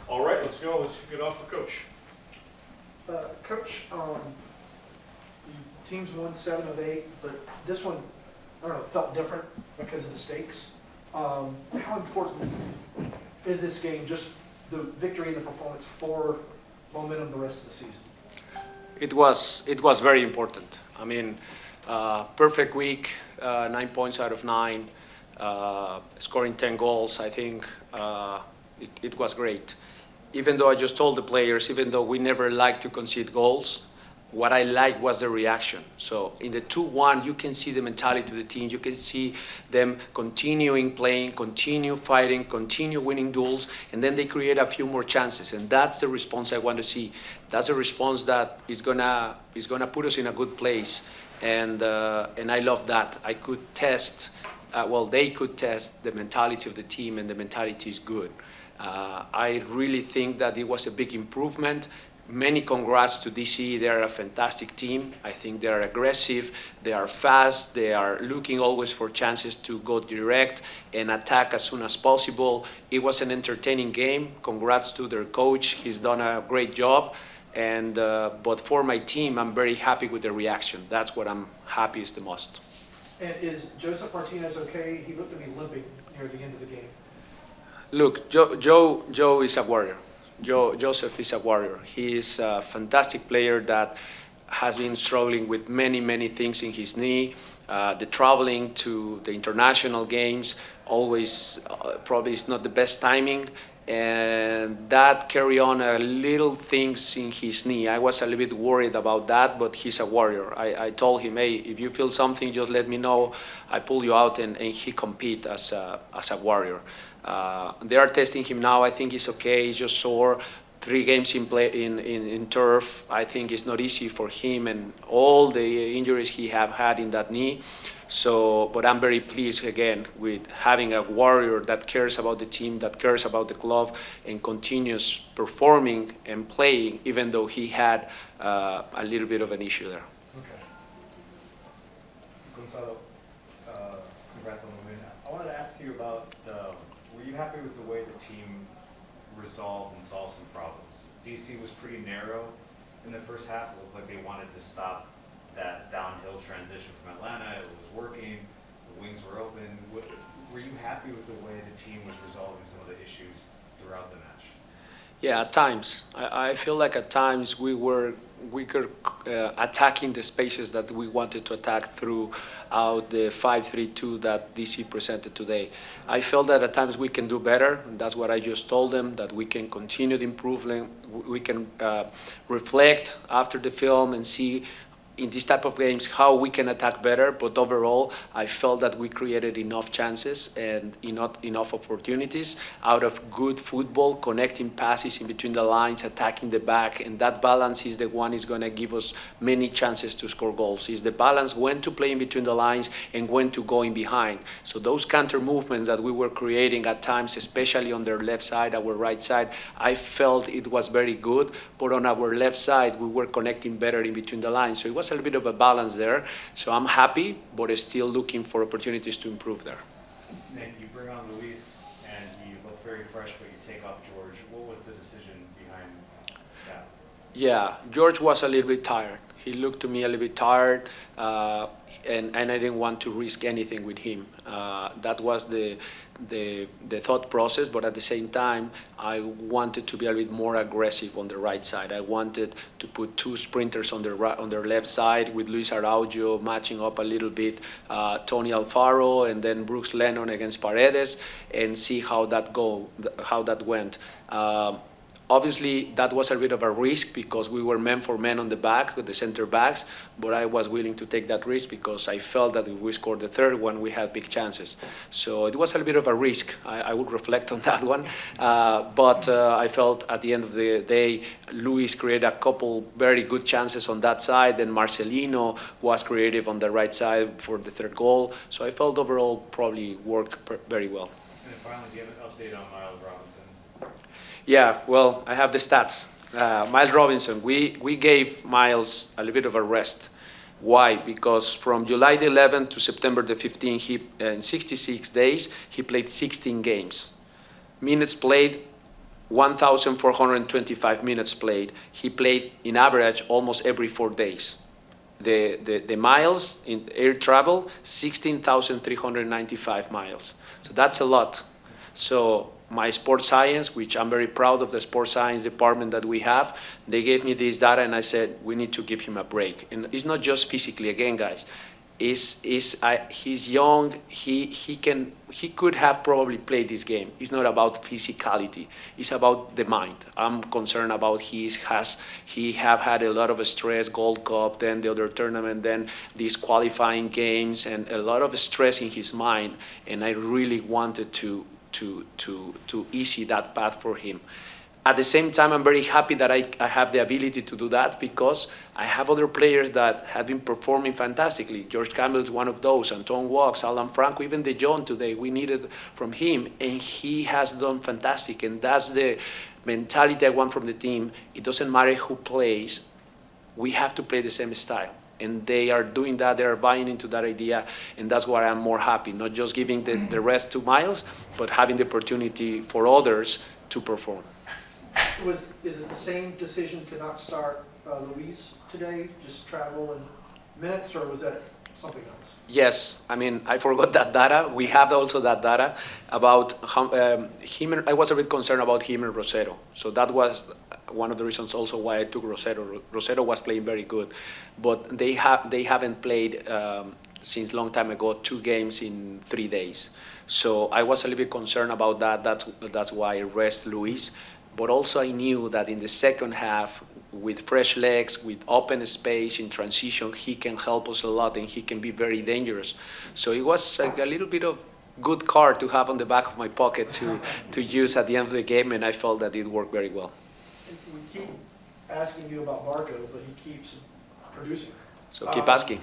All right, let's go. Let's kick it off for Coach. Coach, teams won 7 of 8, but this one, I don't know, felt different because of the stakes. How important is this game, just the victory and the performance, for momentum the rest of the season? It was very important. I mean, perfect week, 9 points out of 9, scoring 10 goals. I think it was great. Even though I just told the players, even though we never like to concede goals, what I liked was the reaction. So in the 2-1, you can see the mentality of the team. You can see them continuing playing, continue fighting, continue winning duels, and then they create a few more chances. And that's the response I want to see. That's a response that is gonna put us in a good place. And I love that. I could test, they could test the mentality of the team, and the mentality is good. I really think that it was a big improvement. Many congrats to DC. They're a fantastic team. I think they're aggressive, they are fast, they are looking always for chances to go direct and attack as soon as possible. It was an entertaining game. Congrats to their coach. He's done a great job. And but for my team, I'm very happy with the reaction. That's what I'm happiest the most. And is Joseph Martinez okay? He looked to be limping near the end of the game. Look, Joe is a warrior. Joseph is a warrior. He is a fantastic player that has been struggling with many things in his knee. The traveling to the international games always probably is not the best timing, and that carry on a little things in his knee. I was a little bit worried about that, but he's a warrior. I told him, hey, if you feel something, just let me know. I pull you out, and he compete as a warrior. They are testing him now. I think he's okay. He's just sore. 3 games in turf. I think it's not easy for him and all the injuries he have had in that knee. So, but I'm very pleased again with having a warrior that cares about the team, that cares about the club, and continues performing and playing, even though he had a little bit of an issue there. Okay. Gonzalo, congrats on the win. I wanted to ask you about, were you happy with the way the team resolved and solved some problems? DC was pretty narrow in the first half. It looked like they wanted to stop that downhill transition from Atlanta. It was working. The wings were open. Were you happy with the way the team was resolving some of the issues throughout the match? Yeah, at times. I feel like at times we were attacking the spaces that we wanted to attack throughout the 5-3-2 that DC presented today. I felt that at times we can do better, and that's what I just told them, that we can continue the improvement. We can reflect after the film and see in these type of games how we can attack better. But overall, I felt that we created enough chances and enough opportunities out of good football, connecting passes in between the lines, attacking the back, and that balance is the one is going to give us many chances to score goals. Is the balance when to play in between the lines and when to go in behind. So those counter movements that we were creating at times, especially on their left side, our right side, I felt it was very good. But on our left side, we were connecting better in between the lines. So it was a little bit of a balance there. So I'm happy, but still looking for opportunities to improve there. Nick, you bring on Luis, and you look very fresh, but you take off George. What was the decision behind that? Yeah, George was a little bit tired. He looked to me a little bit tired, and I didn't want to risk anything with him. That was the thought process, but at the same time, I wanted to be a little bit more aggressive on the right side. I wanted to put 2 sprinters on their left side with Luis Araujo matching up a little bit, Tony Alfaro, and then Brooks Lennon against Paredes, and see how that went. Obviously, that was a bit of a risk because we were men for men on the back with the center backs, but I was willing to take that risk because I felt that if we scored the third one, we had big chances. So it was a bit of a risk. I would reflect on that one. But I felt at the end of the day, Luis created a couple very good chances on that side, and Marcelino was creative on the right side for the third goal. So I felt overall probably worked very well. And then finally, do you have an update on Miles Robinson? Yeah, well, I have the stats. Miles Robinson, we gave Miles a little bit of a rest. Why? Because from July the 11th to September the 15th, in 66 days, he played 16 games. Minutes played, 1,425 minutes played. He played in average almost every 4 days. The miles in air travel, 16,395 miles. So that's a lot. So my sports science, which I'm very proud of the sports science department that we have, they gave me this data and I said, we need to give him a break. And it's not just physically, again, guys. He's young, he could have probably played this game. It's not about physicality, it's about the mind. I'm concerned about he have had a lot of stress, Gold Cup, then the other tournament, then these qualifying games, and a lot of stress in his mind, and I really wanted to easy that path for him. At the same time, I'm very happy that I have the ability to do that because I have other players that have been performing fantastically. George Campbell is one of those, Anton Walks, Alan Franco, even De Jong today, we needed from him, and he has done fantastic, and that's the mentality I want from the team. It doesn't matter who plays, we have to play the same style. And they are doing that, they are buying into that idea, and that's why I'm more happy, not just giving the rest to Miles, but having the opportunity for others to perform. Is it the same decision to not start Luis today, just travel and minutes, or was that something else? Yes, I mean, I forgot that data. We have also that data about him. I was a bit concerned about him and Rosero. So that was one of the reasons also why I took Rosero. Rosero was playing very good, but they haven't played since long time ago 2 games in 3 days. So I was a little bit concerned about that. That's why I rest Luis. But also I knew that in the second half, with fresh legs, with open space in transition, he can help us a lot and he can be very dangerous. So it was like a little bit of good card to have on the back of my pocket to use at the end of the game, and I felt that it worked very well. We keep asking you about Barco, but he keeps producing. So keep asking.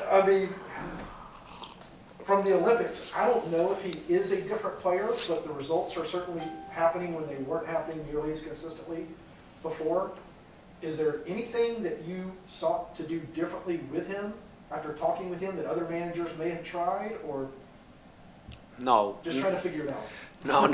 I mean, from the Olympics, I don't know if he is a different player, but the results are certainly happening when they weren't happening nearly as consistently before. Is there anything that you sought to do differently with him after talking with him that other managers may have tried, or No. just trying to figure it out? No,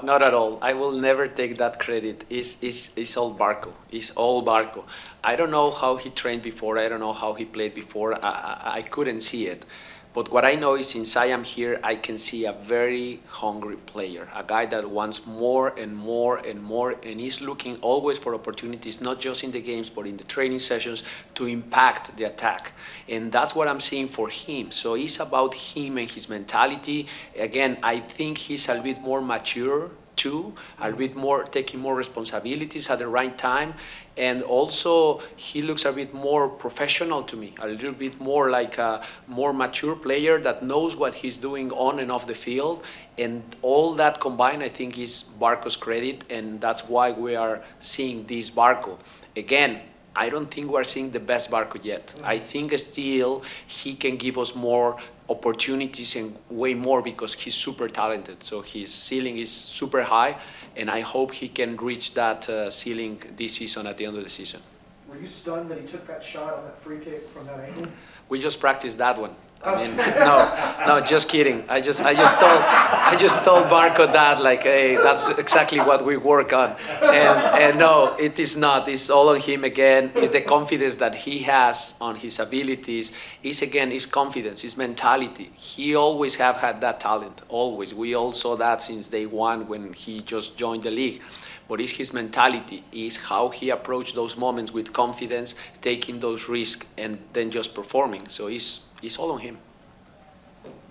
not at all. I will never take that credit. It's all Barco. It's all Barco. I don't know how he trained before. I don't know how he played before. I couldn't see it. But what I know is since I am here, I can see a very hungry player, a guy that wants more and more and more, and is looking always for opportunities, not just in the games, but in the training sessions to impact the attack. And that's what I'm seeing for him. So it's about him and his mentality. Again, I think he's a little bit more mature too, a little bit more taking more responsibilities at the right time. And also he looks a bit more professional to me, a little bit more like a more mature player that knows what he's doing on and off the field. And all that combined, I think, is Barco's credit, and that's why we are seeing this Barco. Again, I don't think we're seeing the best Barco yet. I think still he can give us more opportunities and way more because he's super talented. So his ceiling is super high, and I hope he can reach that ceiling this season at the end of the season. Were you stunned that he took that shot on that free kick from that angle? We just practiced that one. I mean, no, just kidding. I just told Barco that, like, hey, that's exactly what we work on. And no, it is not. It's all on him again. It's the confidence that he has on his abilities. It's again his confidence, his mentality. He always have had that talent, always. We all saw that since day one when he just joined the league. But it's his mentality, it's how he approached those moments with confidence, taking those risks, and then just performing. So it's all on him.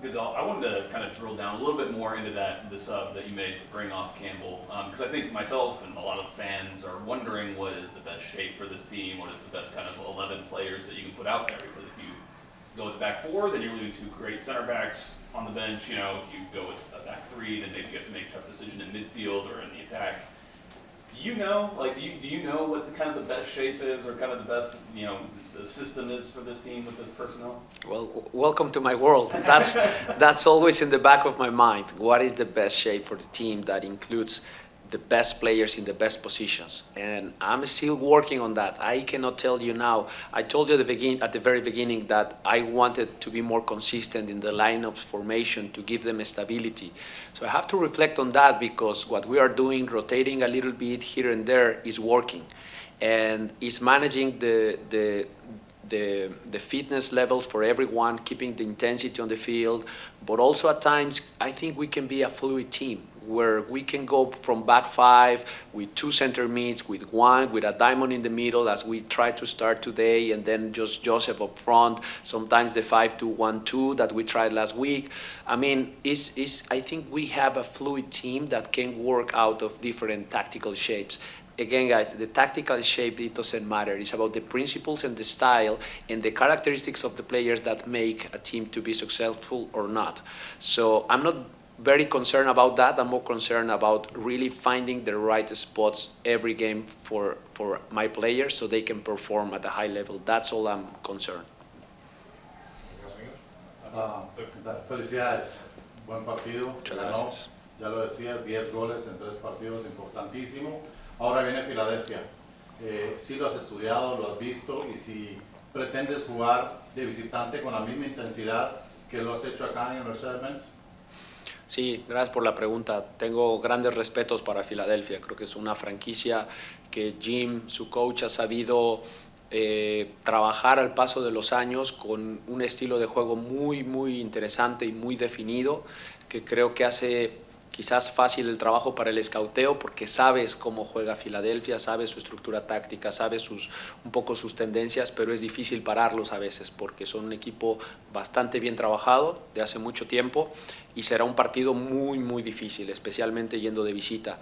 Gonzalo, I wanted to kind of drill down a little bit more into the sub that you made to bring off Campbell, because I think myself and a lot of fans are wondering what is the best shape for this team, what is the best kind of 11 players that you can put out there, because if you go with the back 4, then you're leaving 2 great center backs on the bench. You know, if you go with a back 3, then maybe you have to make a tough decision in midfield or in the attack. Do you know, like, do you know what the kind of the best shape is, or kind of the best, you know, the system is for this team with this personnel? Well, welcome to my world. That's always in the back of my mind. What is the best shape for the team that includes the best players in the best positions, and I'm still working on that. I cannot tell you now. I told you at the very beginning that I wanted to be more consistent in the lineups formation to give them stability. So I have to reflect on that, because what we are doing, rotating a little bit here and there, is working, and is managing the fitness levels for everyone, keeping the intensity on the field, but also at times I think we can be a fluid team where we can go from back five with 2 center mids, with a diamond in the middle, as we try to start today, and then just Joseph up front, sometimes the 5-2-1-2 that we tried last week. I mean, I think we have a fluid team that can work out of different tactical shapes. Again, guys, the tactical shape, it doesn't matter. It's about the principles and the style and the characteristics of the players that make a team to be successful or not. So I'm not very concerned about that. I'm more concerned about really finding the right spots every game for my players so they can perform at a high level. That's all I'm concerned. Felicidades, buen partido, se Muchas ganó, gracias. ya lo decía, 10 goles en 3 partidos, importantísimo. Ahora viene Filadelfia. Si lo has estudiado, lo has visto, y si pretendes jugar de visitante con la misma intensidad que lo has hecho acá en Mercedes-Benz. Sí, gracias por la pregunta. Tengo grandes respetos para Filadelfia. Creo que es una franquicia que Jim, su coach, ha sabido trabajar al paso de los años con un estilo de juego muy, muy interesante y muy definido, que creo que hace quizás fácil el trabajo para el escauteo, porque sabes cómo juega Filadelfia, sabes su estructura táctica, sabes un poco sus tendencias, pero es difícil pararlos a veces porque son un equipo bastante bien trabajado de hace mucho tiempo, y será un partido muy, muy difícil, especialmente yendo de visita.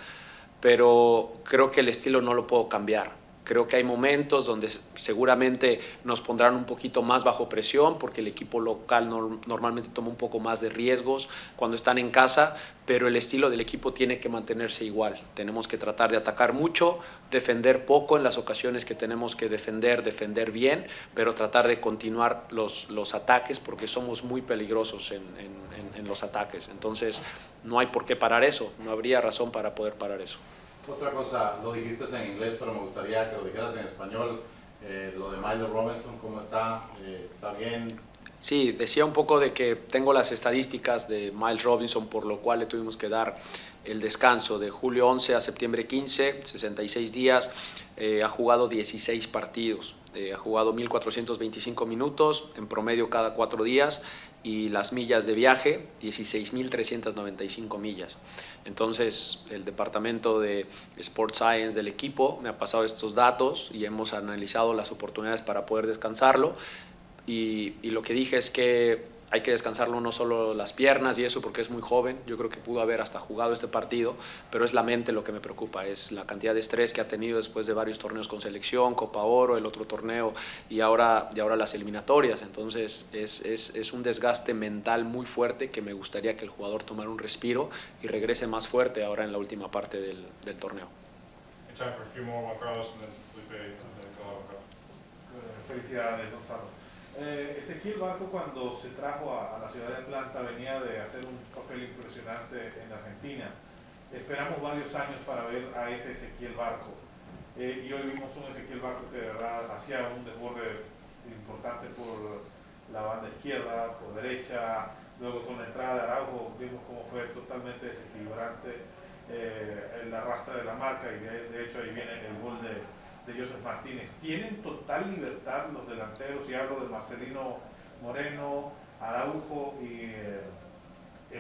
Pero creo que el estilo no lo puedo cambiar. Creo que hay momentos donde seguramente nos pondrán un poquito más bajo presión, porque el equipo local normalmente toma un poco más de riesgos cuando están en casa, pero el estilo del equipo tiene que mantenerse igual. Tenemos que tratar de atacar mucho, defender poco en las ocasiones que tenemos que defender bien, pero tratar de continuar los ataques, porque somos muy peligrosos en los ataques. Entonces no hay por qué parar eso, no habría razón para poder parar eso. Otra cosa, lo dijiste en inglés, pero me gustaría que lo dijeras en español. Lo de Miles Robinson, ¿cómo está? ¿Está bien? Sí, decía un poco de que tengo las estadísticas de Miles Robinson, por lo cual le tuvimos que dar el descanso de julio 11 a septiembre 15, 66 días. Ha jugado 16 partidos, ha jugado 1.425 minutos en promedio cada 4 días, y las millas de viaje, 16.395 millas. Entonces, el departamento de Sports Science del equipo me ha pasado estos datos y hemos analizado las oportunidades para poder descansarlo. Y lo que dije es que hay que descansarlo no solo las piernas y eso, porque es muy joven. Yo creo que pudo haber hasta jugado este partido, pero es la mente lo que me preocupa, es la cantidad de estrés que ha tenido después de varios torneos con selección, Copa Oro, el otro torneo y ahora las eliminatorias. Entonces es un desgaste mental muy fuerte, que me gustaría que el jugador tomara un respiro y regrese más fuerte ahora en la última parte del torneo. Time for a few more, Juan Carlos, and then Felipe, and then Gonzalo. Felicidades, Gonzalo. Ezequiel Barco, cuando se trajo a la ciudad de Atlanta, venía de hacer un papel impresionante en Argentina. Esperamos varios años para ver a ese Ezequiel Barco. Y hoy vimos un Ezequiel Barco que de verdad hacía un desborde importante por la banda izquierda, por derecha. Luego con la entrada de Araujo vimos cómo fue totalmente desequilibrante el arrastre de la marca, y de hecho ahí viene el gol de Joseph Martínez. Tienen total libertad los delanteros, y hablo de Marcelino Moreno, Araujo y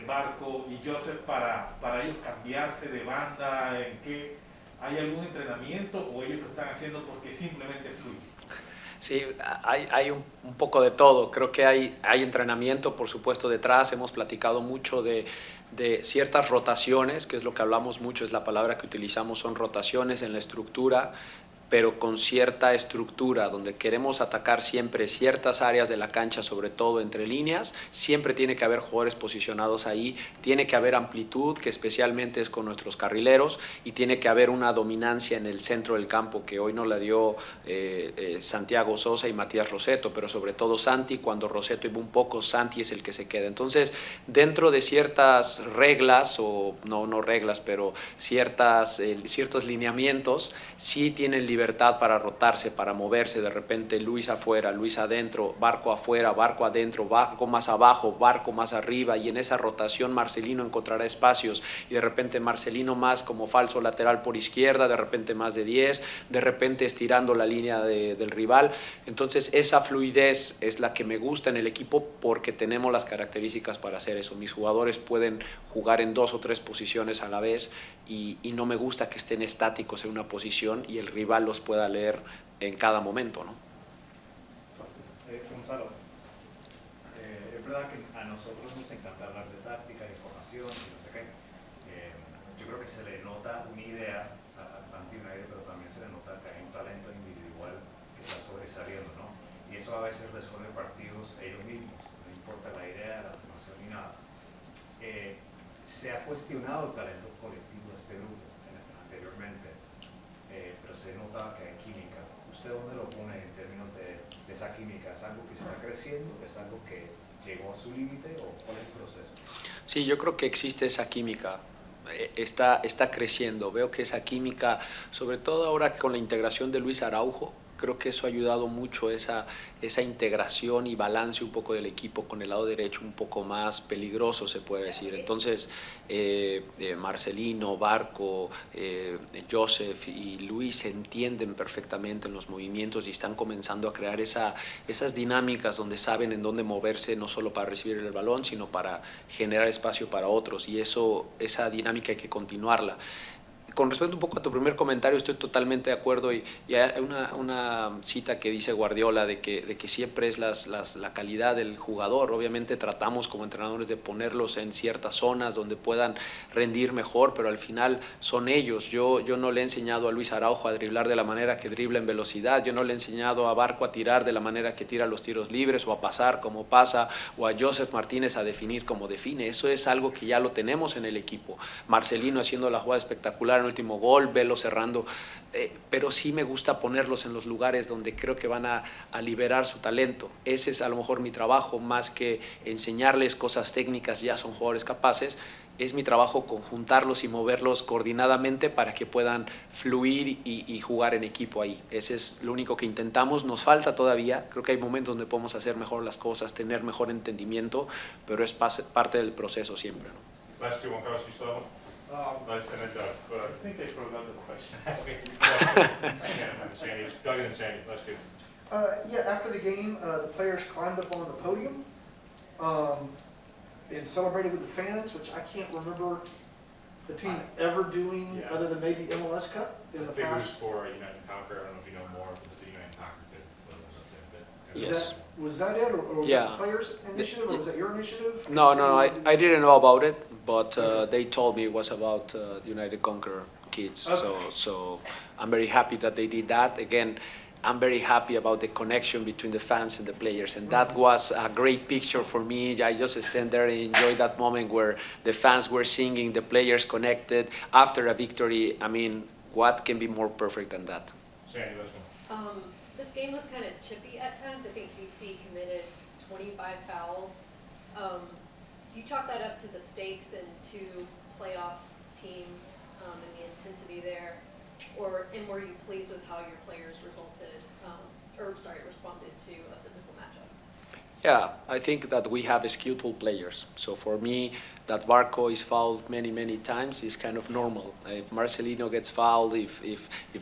Barco y Joseph, para ellos cambiarse de banda. ¿En qué hay algún entrenamiento, o ellos lo están haciendo porque simplemente fluye? Sí, hay un poco de todo. Creo que hay entrenamiento, por supuesto, detrás. Hemos platicado mucho de ciertas rotaciones, que es lo que hablamos mucho, es la palabra que utilizamos, son rotaciones en la estructura. pero con cierta estructura, donde queremos atacar siempre ciertas áreas de la cancha, sobre todo entre líneas. Siempre tiene que haber jugadores posicionados ahí, tiene que haber amplitud, que especialmente es con nuestros carrileros, y tiene que haber una dominancia en el centro del campo, que hoy no la dio Santiago Sosa y Matías Rossetto, pero sobre todo Santi. Cuando Rossetto iba un poco, Santi es el que se queda. Entonces, dentro de ciertas reglas, o no reglas, pero ciertos lineamientos, sí tienen libertad para rotarse, para moverse. De repente Luis afuera, Luis adentro, Barco afuera, Barco adentro, Barco más abajo, Barco más arriba, y en esa rotación Marcelino encontrará espacios, y de repente Marcelino más como falso lateral por izquierda, de repente más de 10, de repente estirando la línea del rival. Entonces esa fluidez es la que me gusta en el equipo, porque tenemos las características para hacer eso. Mis jugadores pueden jugar en 2 o 3 posiciones a la vez, y no me gusta que estén estáticos en una posición y el rival los pueda leer en cada momento, ¿no? Gonzalo, es verdad que a nosotros nos encanta hablar de táctica, de formación y no sé qué. Yo creo que se le nota una idea anti-United, pero también se le nota que hay un talento individual que está sobresaliendo, ¿no? Y eso a veces resuelve partidos ellos mismos, no importa la idea, la formación ni nada. Se ha cuestionado el talento colectivo de este grupo anteriormente, pero se nota que hay química. ¿Usted dónde lo pone en términos de esa química? ¿Es algo que está creciendo? ¿Es algo que llegó a su límite? ¿O cuál es el proceso? Sí, yo creo que existe esa química. Está creciendo. Veo que esa química, sobre todo ahora con la integración de Luis Araujo, creo que eso ha ayudado mucho, esa integración y balance un poco del equipo, con el lado derecho un poco más peligroso, se puede decir. Entonces, Marcelino, Barco, Joseph y Luis se entienden perfectamente en los movimientos y están comenzando a crear esas dinámicas donde saben en dónde moverse, no solo para recibir el balón, sino para generar espacio para otros, y esa dinámica hay que continuarla. Con respecto un poco a tu primer comentario, estoy totalmente de acuerdo, y hay una cita que dice Guardiola de que siempre es la calidad del jugador. Obviamente tratamos como entrenadores de ponerlos en ciertas zonas donde puedan rendir mejor, pero al final son ellos. Yo no le he enseñado a Luis Araujo a driblar de la manera que dribla en velocidad, yo no le he enseñado a Barco a tirar de la manera que tira los tiros libres, o a pasar como pasa, o a Joseph Martínez a definir como define. Eso es algo que ya lo tenemos en el equipo. Marcelino haciendo la jugada espectacular, último gol, Velo cerrando, pero sí me gusta ponerlos en los lugares donde creo que van a liberar su talento. Ese es a lo mejor mi trabajo, más que enseñarles cosas técnicas. Ya son jugadores capaces, es mi trabajo conjuntarlos y moverlos coordinadamente para que puedan fluir y jugar en equipo ahí. Ese es lo único que intentamos. Nos falta todavía, creo que hay momentos donde podemos hacer mejor las cosas, tener mejor entendimiento, pero es parte del proceso siempre, ¿no? Last two, Juan Carlos, you still have one? And then Doug. I think they forgot the question. Okay. Sandy, it's Doug and Sandy, last two. Yeah, after the game, the players climbed up on the podium and celebrated with the fans, which I can't remember the team ever doing, Yeah. other than maybe MLS Cup in I the think it was past. for United and Conquer. I don't know if you know more, but the United and Conquer did. But it was up there, but- Yes. Was that it, or was Yeah. that the players' initiative, or was that your initiative? No, I didn't know about it, but they told me it was about United Conquer kids. Okay. So I'm very happy that they did that. Again, I'm very happy about the connection between the fans and the players, and that was a great picture for me. I just stand there and enjoy that moment where the fans were singing, the players connected after a victory. I mean, what can be more perfect than that? Sandy, last one. This game was kind of chippy at times. I think DC committed 25 fouls. Do you chalk that up to the stakes and to playoff teams and the intensity there? And were you pleased with how your players responded to a physical matchup? Yeah, I think that we have skillful players. So for me, that Barco is fouled many times is kind of normal. If Marcelino gets fouled, if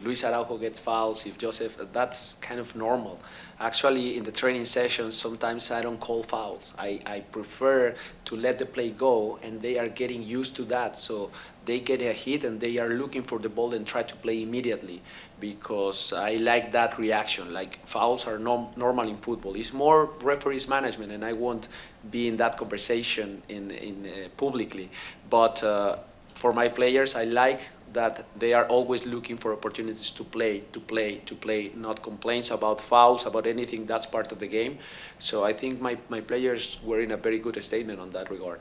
Luis Araujo gets fouled, if Joseph, that's kind of normal. Actually, in the training sessions, sometimes I don't call fouls. I prefer to let the play go, and they are getting used to that. So they get a hit and they are looking for the ball and try to play immediately, because I like that reaction. Like, fouls are normal in football. It's more referees management, and I won't be in that conversation in publicly. But for my players, I like that they are always looking for opportunities to play, not complaints about fouls, about anything. That's part of the game. So I think my players were in a very good statement on that regard.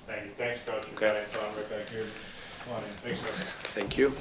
Thank you. Thanks, Coach. Okay. Thanks, Rick. Thank you. Come on in. Thanks, Coach. Thank you.